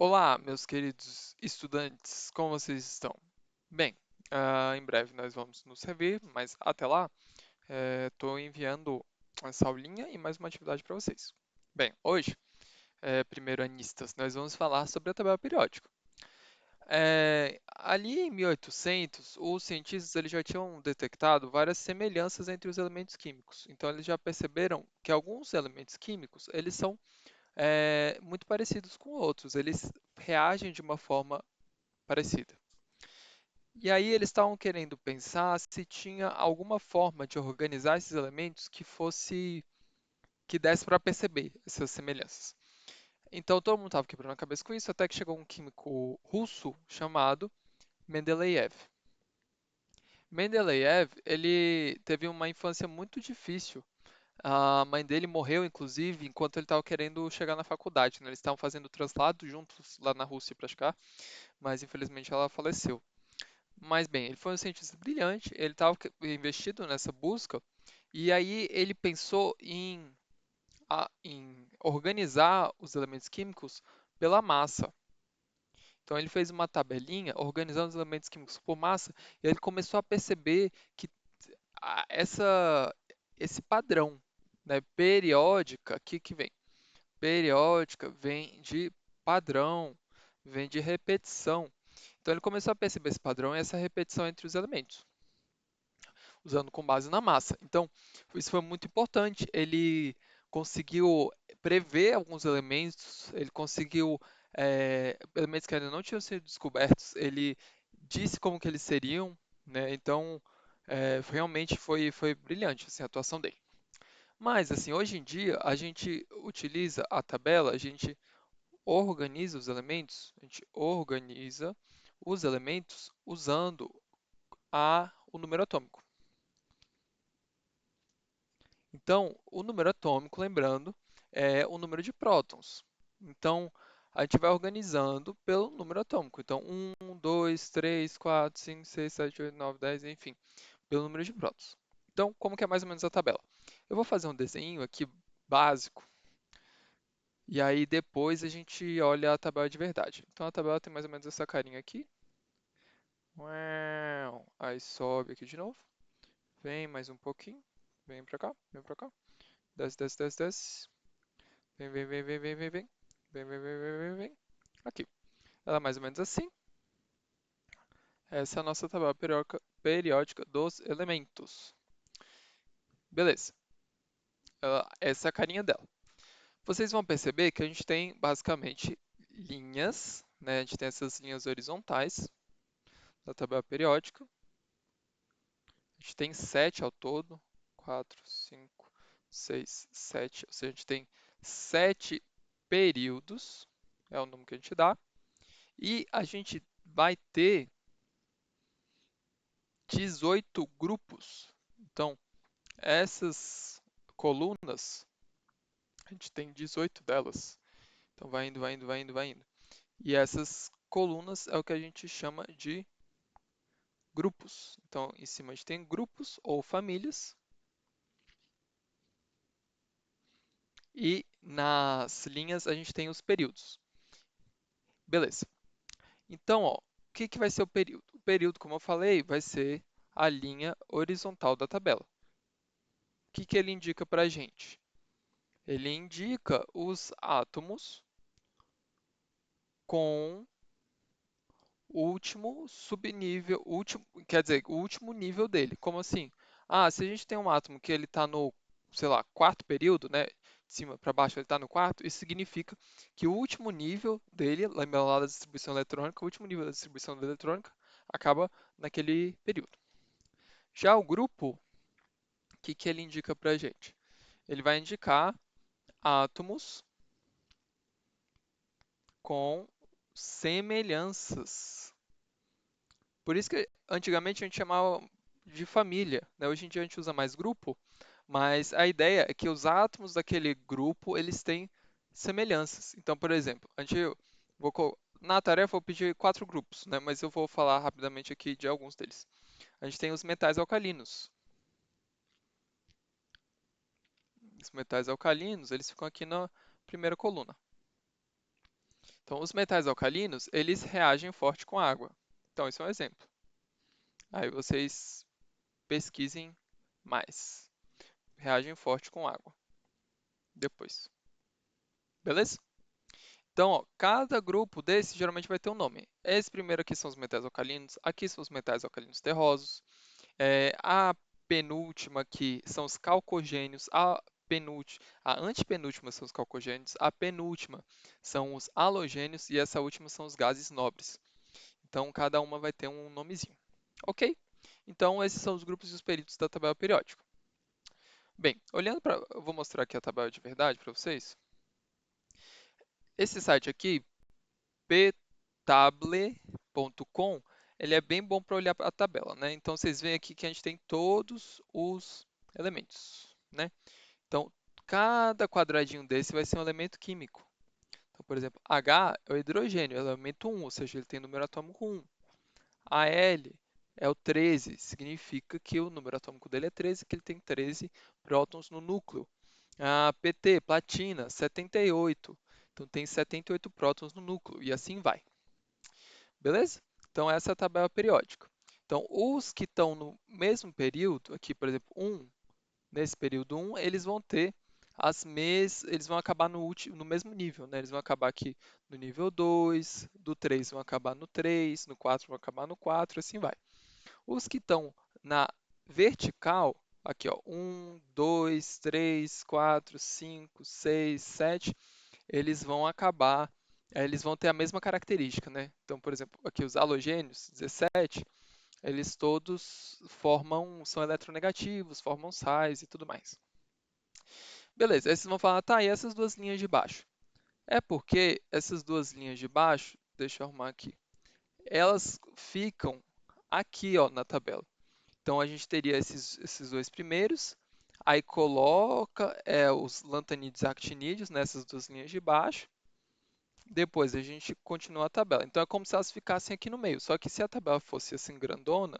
Olá, meus queridos estudantes, como vocês estão? Bem, em breve nós vamos nos rever, mas até lá, estou enviando essa aulinha e mais uma atividade para vocês. Bem, hoje, primeiro anistas, nós vamos falar sobre a tabela periódica. Ali em 1800, os cientistas eles já tinham detectado várias semelhanças entre os elementos químicos. Então, eles já perceberam que alguns elementos químicos eles são muito parecidos com outros. Eles reagem de uma forma parecida. E aí eles estavam querendo pensar se tinha alguma forma de organizar esses elementos que desse para perceber essas semelhanças. Então todo mundo estava quebrando a cabeça com isso, até que chegou um químico russo chamado Mendeleev. Mendeleev, ele teve uma infância muito difícil. A mãe dele morreu, inclusive, enquanto ele estava querendo chegar na faculdade, né? Eles estavam fazendo translado juntos lá na Rússia para cá, mas infelizmente ela faleceu. Mas bem, ele foi um cientista brilhante, ele estava investido nessa busca, e aí ele pensou em organizar os elementos químicos pela massa. Então ele fez uma tabelinha organizando os elementos químicos por massa, e ele começou a perceber que esse padrão, né, periódica, o que que vem? Periódica vem de padrão, vem de repetição. Então ele começou a perceber esse padrão e essa repetição entre os elementos, usando com base na massa. Então, isso foi muito importante. Ele conseguiu prever alguns elementos, ele conseguiu elementos que ainda não tinham sido descobertos, ele disse como que eles seriam, né? Então, realmente foi brilhante assim, a atuação dele. Mas, assim, hoje em dia, a gente utiliza a tabela, a gente organiza os elementos, a gente organiza os elementos usando o número atômico. Então, o número atômico, lembrando, é o número de prótons. Então, a gente vai organizando pelo número atômico. Então, 2, 3, 4, 5, 6, 7, 8, 9, 10, enfim, pelo número de prótons. Então, como que é mais ou menos a tabela? Eu vou fazer um desenho aqui básico, e aí depois a gente olha a tabela de verdade. Então, a tabela tem mais ou menos essa carinha aqui. Uau! Aí sobe aqui de novo. Vem mais um pouquinho. Vem pra cá, vem pra cá. Desce, desce, desce, desce. Vem, vem, vem, vem, vem, vem, vem. Vem, vem, vem, vem, vem, vem. Aqui. Ela é mais ou menos assim. Essa é a nossa tabela periódica dos elementos. Beleza. Essa é a carinha dela. Vocês vão perceber que a gente tem basicamente linhas, né? A gente tem essas linhas horizontais da tabela periódica. A gente tem 7 ao todo. 4, 5, 6, 7. Ou seja, a gente tem 7 períodos. É o número que a gente dá. E a gente vai ter 18 grupos. Então, essas colunas, a gente tem 18 delas. Então, vai indo, vai indo, vai indo, vai indo. E essas colunas é o que a gente chama de grupos. Então, em cima a gente tem grupos ou famílias. E nas linhas a gente tem os períodos. Beleza. Então, ó, o que que vai ser o período? O período, como eu falei, vai ser a linha horizontal da tabela. O que que ele indica para a gente? Ele indica os átomos com o último subnível, quer dizer, o último nível dele. Como assim? Ah, se a gente tem um átomo que ele está no, sei lá, quarto período, né? De cima para baixo ele está no quarto, isso significa que o último nível dele, lembra lá da distribuição eletrônica, o último nível da distribuição da eletrônica acaba naquele período. Já o grupo, o que que ele indica para a gente? Ele vai indicar átomos com semelhanças. Por isso que antigamente a gente chamava de família, né? Hoje em dia a gente usa mais grupo, mas a ideia é que os átomos daquele grupo eles têm semelhanças. Então, por exemplo, na tarefa eu pedi 4 grupos, né? Mas eu vou falar rapidamente aqui de alguns deles. A gente tem os metais alcalinos. Os metais alcalinos, eles ficam aqui na primeira coluna. Então, os metais alcalinos, eles reagem forte com água. Então, esse é um exemplo. Aí vocês pesquisem mais. Reagem forte com água. Depois. Beleza? Então, ó, cada grupo desse geralmente vai ter um nome. Esse primeiro aqui são os metais alcalinos, aqui são os metais alcalinos terrosos. A penúltima aqui são os calcogênios, a antepenúltima são os calcogênios, a penúltima são os halogênios e essa última são os gases nobres. Então, cada uma vai ter um nomezinho. Ok? Então, esses são os grupos e os períodos da tabela periódica. Bem, olhando para. Eu vou mostrar aqui a tabela de verdade para vocês. Esse site aqui, ptable.com, ele é bem bom para olhar a tabela, né? Então, vocês veem aqui que a gente tem todos os elementos, né? Então, cada quadradinho desse vai ser um elemento químico. Então, por exemplo, H é o hidrogênio, é o elemento 1, ou seja, ele tem número atômico 1. Al é o 13, significa que o número atômico dele é 13, que ele tem 13 prótons no núcleo. A Pt, platina, 78. Então tem 78 prótons no núcleo e assim vai. Beleza? Então essa é a tabela periódica. Então os que estão no mesmo período, aqui por exemplo 1, nesse período 1, eles vão ter eles vão acabar no mesmo nível, né? Eles vão acabar aqui no nível 2, do 3 vão acabar no 3, no 4 vão acabar no 4, assim vai. Os que estão na vertical, aqui ó, 1, 2, 3, 4, 5, 6, 7, eles vão acabar, eles vão ter a mesma característica, né? Então, por exemplo, aqui os halogênios, 17, eles todos são eletronegativos, formam sais e tudo mais. Beleza, aí vocês vão falar, tá, e essas duas linhas de baixo? É porque essas duas linhas de baixo, deixa eu arrumar aqui, elas ficam aqui, ó, na tabela. Então a gente teria esses dois primeiros, aí coloca os lantanídeos e actinídeos nessas duas linhas de baixo, depois a gente continua a tabela. Então é como se elas ficassem aqui no meio, só que se a tabela fosse assim grandona,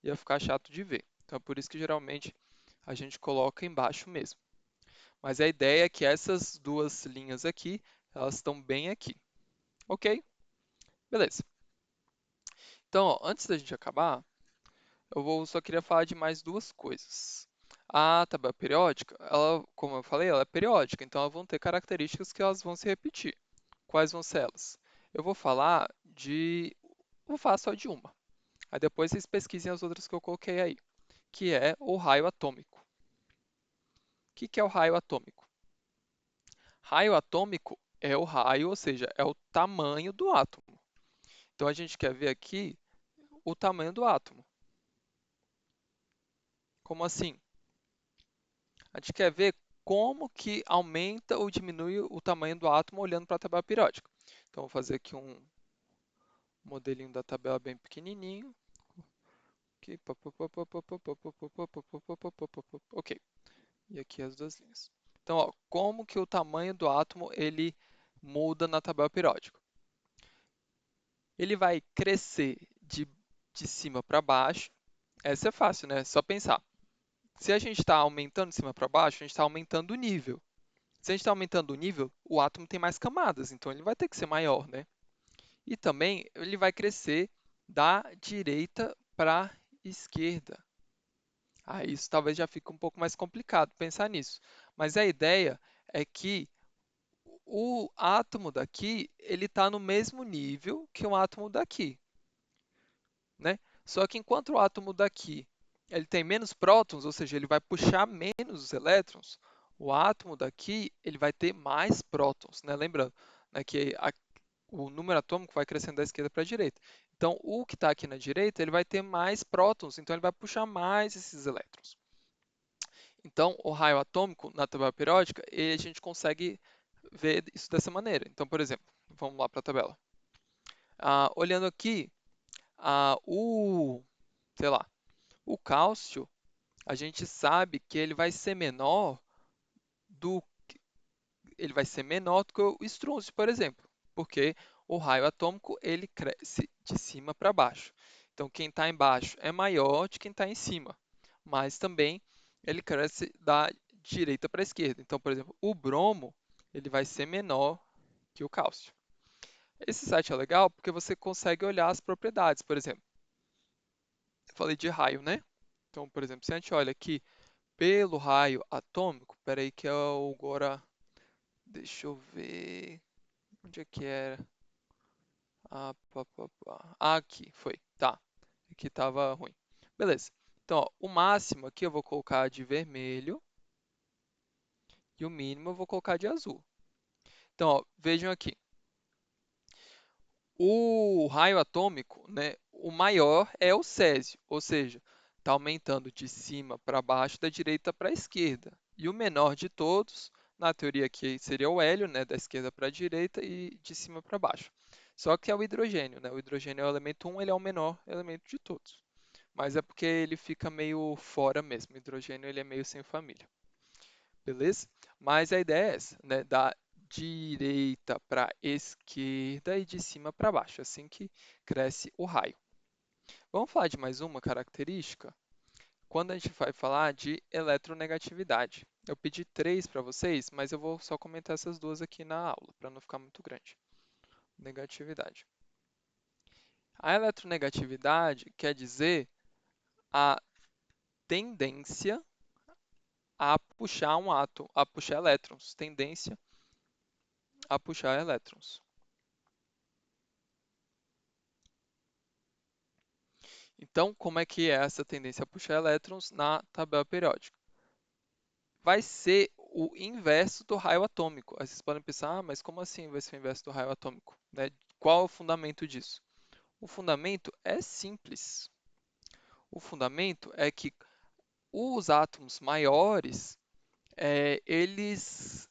ia ficar chato de ver. Então é por isso que geralmente a gente coloca embaixo mesmo. Mas a ideia é que essas duas linhas aqui, elas estão bem aqui. Ok? Beleza. Então, ó, antes da gente acabar, só queria falar de mais duas coisas. A tabela periódica, ela, como eu falei, ela é periódica, então elas vão ter características que elas vão se repetir. Quais vão ser elas? Eu vou falar só de uma. Aí depois vocês pesquisem as outras que eu coloquei aí, que é o raio atômico. O que é o raio atômico? Raio atômico é o raio, ou seja, é o tamanho do átomo. Então a gente quer ver aqui o tamanho do átomo. Como assim? A gente quer ver como que aumenta ou diminui o tamanho do átomo olhando para a tabela periódica. Então, vou fazer aqui um modelinho da tabela bem pequenininho. Aqui, ok. E aqui as duas linhas. Então, ó, como que o tamanho do átomo ele muda na tabela periódica? Ele vai crescer de cima para baixo. Essa é fácil, né? É só pensar. Se a gente está aumentando de cima para baixo, a gente está aumentando o nível. Se a gente está aumentando o nível, o átomo tem mais camadas, então ele vai ter que ser maior, né? E também ele vai crescer da direita para a esquerda. Isso talvez já fique um pouco mais complicado pensar nisso. Mas a ideia é que o átomo daqui, ele está no mesmo nível que o átomo daqui, né? Só que enquanto o átomo daqui ele tem menos prótons, ou seja, ele vai puxar menos os elétrons, o átomo daqui ele vai ter mais prótons, né? Lembrando, né, que o número atômico vai crescendo da esquerda para a direita. Então, o que está aqui na direita ele vai ter mais prótons, então ele vai puxar mais esses elétrons. Então, o raio atômico na tabela periódica, a gente consegue ver isso dessa maneira. Então, por exemplo, vamos lá para a tabela. Olhando aqui, sei lá, o cálcio, a gente sabe que do, ele vai ser menor do que o estrôncio, por exemplo, porque o raio atômico ele cresce de cima para baixo. Então, quem está embaixo é maior de quem está em cima, mas também ele cresce da direita para a esquerda. Então, por exemplo, o bromo ele vai ser menor que o cálcio. Esse site é legal porque você consegue olhar as propriedades. Por exemplo, eu falei de raio, né? Então, por exemplo, se a gente olha aqui pelo raio atômico, peraí que eu agora, deixa eu ver, onde é que era? Aqui, foi, tá. Aqui tava ruim. Beleza. Então, ó, o máximo aqui eu vou colocar de vermelho e o mínimo eu vou colocar de azul. Então, ó, vejam aqui. O raio atômico, né, o maior é o césio, ou seja, está aumentando de cima para baixo, da direita para a esquerda. E o menor de todos, na teoria aqui seria o hélio, né, da esquerda para a direita e de cima para baixo. Só que é o hidrogênio, né? O hidrogênio é o elemento 1, ele é o menor elemento de todos. Mas é porque ele fica meio fora mesmo. O hidrogênio ele é meio sem família. Beleza? Mas a ideia é essa, né? Da direita para esquerda e de cima para baixo, assim que cresce o raio. Vamos falar de mais uma característica? Quando a gente vai falar de eletronegatividade. Eu pedi três para vocês, mas eu vou só comentar essas duas aqui na aula, para não ficar muito grande. Negatividade. A eletronegatividade quer dizer a tendência a puxar um átomo, a puxar elétrons. Tendência a puxar elétrons. Então, como é que é essa tendência a puxar elétrons na tabela periódica? Vai ser o inverso do raio atômico. Aí vocês podem pensar, mas como assim vai ser o inverso do raio atômico? Né? Qual é o fundamento disso? O fundamento é simples. O fundamento é que os átomos maiores, eles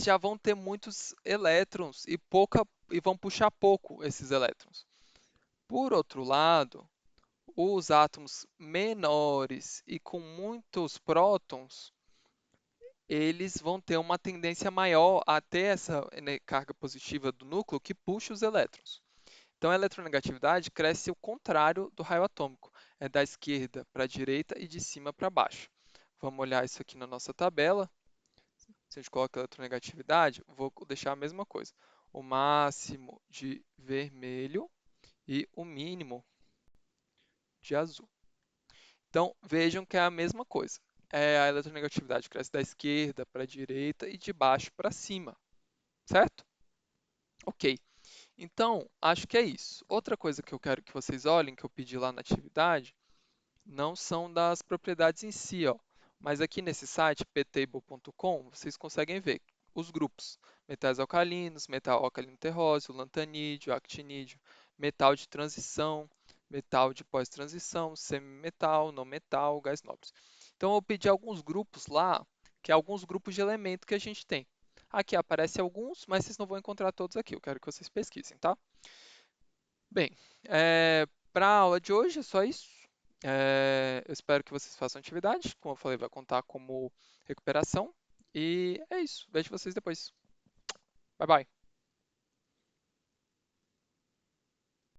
já vão ter muitos elétrons e vão puxar pouco esses elétrons. Por outro lado, os átomos menores e com muitos prótons, eles vão ter uma tendência maior a ter essa, né, carga positiva do núcleo que puxa os elétrons. Então, a eletronegatividade cresce o contrário do raio atômico, é da esquerda para a direita e de cima para baixo. Vamos olhar isso aqui na nossa tabela. Se a gente coloca eletronegatividade, vou deixar a mesma coisa. O máximo de vermelho e o mínimo de azul. Então, vejam que é a mesma coisa. A eletronegatividade cresce da esquerda para a direita e de baixo para cima, certo? Ok. Então, acho que é isso. Outra coisa que eu quero que vocês olhem, que eu pedi lá na atividade, não são das propriedades em si, ó, mas aqui nesse site, ptable.com, vocês conseguem ver os grupos: metais alcalinos, metal alcalino terróseo, lantanídeo, actinídeo, metal de transição, metal de pós-transição, semimetal, não metal, gás nobre. Então eu pedi alguns grupos lá, que é alguns grupos de elemento que a gente tem. Aqui aparecem alguns, mas vocês não vão encontrar todos aqui. Eu quero que vocês pesquisem, tá? Bem, para a aula de hoje é só isso. Eu espero que vocês façam atividade. Como eu falei, vai contar como recuperação. E é isso. Vejo vocês depois. Bye, bye.